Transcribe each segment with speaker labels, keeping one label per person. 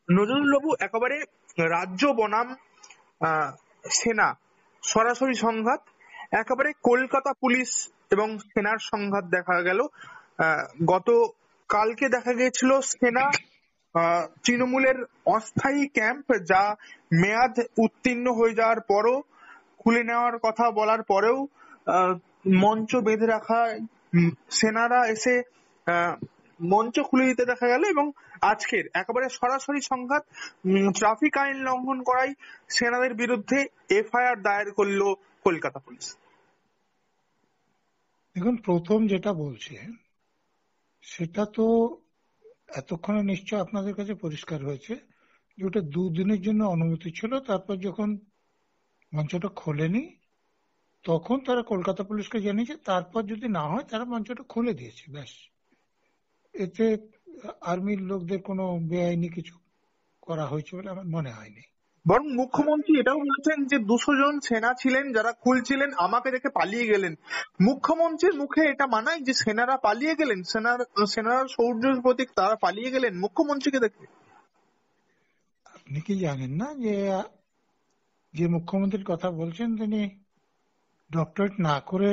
Speaker 1: নজরুলবাবু একেবারে রাজ্য বনাম আহ, সেনা সরাসরি সংঘাত, একেবারে কলকাতা পুলিশ এবং সেনার সংঘাত দেখা গেল। আহ, গত কালকে দেখা গিয়েছিল সেনা তৃণমূলের অস্থায়ী ক্যাম্প, যা মেয়াদ উত্তীর্ণ হয়ে যাওয়ার পরও, খুলে নেওয়ার কথা বলার পরেও আহ, মঞ্চ বেঁধে রাখা, সেনারা এসে আহ, মঞ্চ খুলে দিতে দেখা গেল। এবং আজকের একেবারে সরাসরি সংঘাত, ট্রাফিক আইন লঙ্ঘন করায় সেনাদের বিরুদ্ধে এফআইআর দায়ের করলো কলকাতা পুলিশ।
Speaker 2: দেখুন, প্রথম যেটা বলছে সেটা তো এতক্ষণে নিশ্চয় আপনাদের কাছে পরিষ্কার হয়েছে যে ওটা দুদিনের জন্য অনুমতি ছিল। তারপর যখন মঞ্চটা খোলেনি তখন তারা কলকাতা পুলিশকে জানিয়েছে, তারপর যদি না হয় তারা মঞ্চটা খুলে দিয়েছে, ব্যাস। এতে আর্মির লোকদের কোনো বেআইনি কিছু করা হয়েছে বলে আমার মনে হয়নি।
Speaker 1: বরং
Speaker 2: আর
Speaker 1: মুখ্যমন্ত্রী এটাও বলেছেন যে 200 জন সেনা ছিলেন যারা খুলছিলেন, আমাকে দেখে পালিয়ে গেলেন। মুখ্যমন্ত্রীর মুখে এটা মানায় যে সেনারা পালিয়ে গেলেন, সেনারা শৌর্যের প্রতীক, তারা পালিয়ে গেলেন মুখ্যমন্ত্রীকে দেখে?
Speaker 2: আপনি কি জানেন না যে যে মুখ্যমন্ত্রীর কথা বলছেন তিনি ডক্টরেট না করে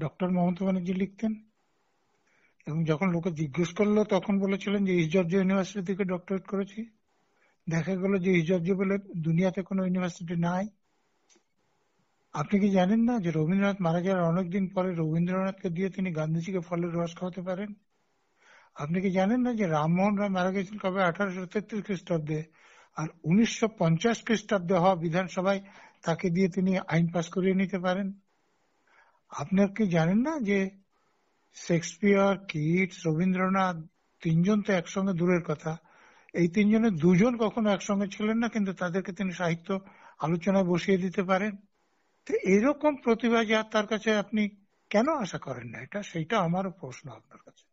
Speaker 2: ডক্টর মমতা ব্যানার্জি লিখতেন, এবং যখন লোকে জিজ্ঞেস করলো তখন বলেছিলেন যে ইস্ট জর্জিয়া ইউনিভার্সিটি থেকে ডক্টরেট করেছি। দেখা গেল যে ইস্ট জর্জিয়া বলে দুনিয়াতে কোনো ইউনিভার্সিটি নাই। আপনি কি জানেন না যে রবীন্দ্রনাথ মারা যাওয়ার অনেকদিন পরে রবীন্দ্রনাথকে দিয়ে তিনি গান্ধীজিকে ফলের রস খাওয়াতে পারেন? আপনি কি জানেন না যে রামমোহন রায় মারা গেছেন কবে? 1833 খ্রিস্টাব্দে। আর 1950 খ্রিস্টাব্দে হওয়া বিধানসভায় তাকে দিয়ে তিনি আইন পাস করিয়ে নিতে পারেন? আপনার কি জানেন না যে শেক্সপিয়ার, কিটস, রবীন্দ্রনাথ তিনজন তো একসঙ্গে দূরের কথা, এই তিনজনের দুজন কখনো একসঙ্গে ছিলেন না, কিন্তু তাদেরকে তিনি সাহিত্য আলোচনায় বসিয়ে দিতে পারেন? তো এরকম প্রতিভা যার, তার কাছে আপনি কেন আশা করেন না এটা? সেইটা আমারও প্রশ্ন আপনার কাছে।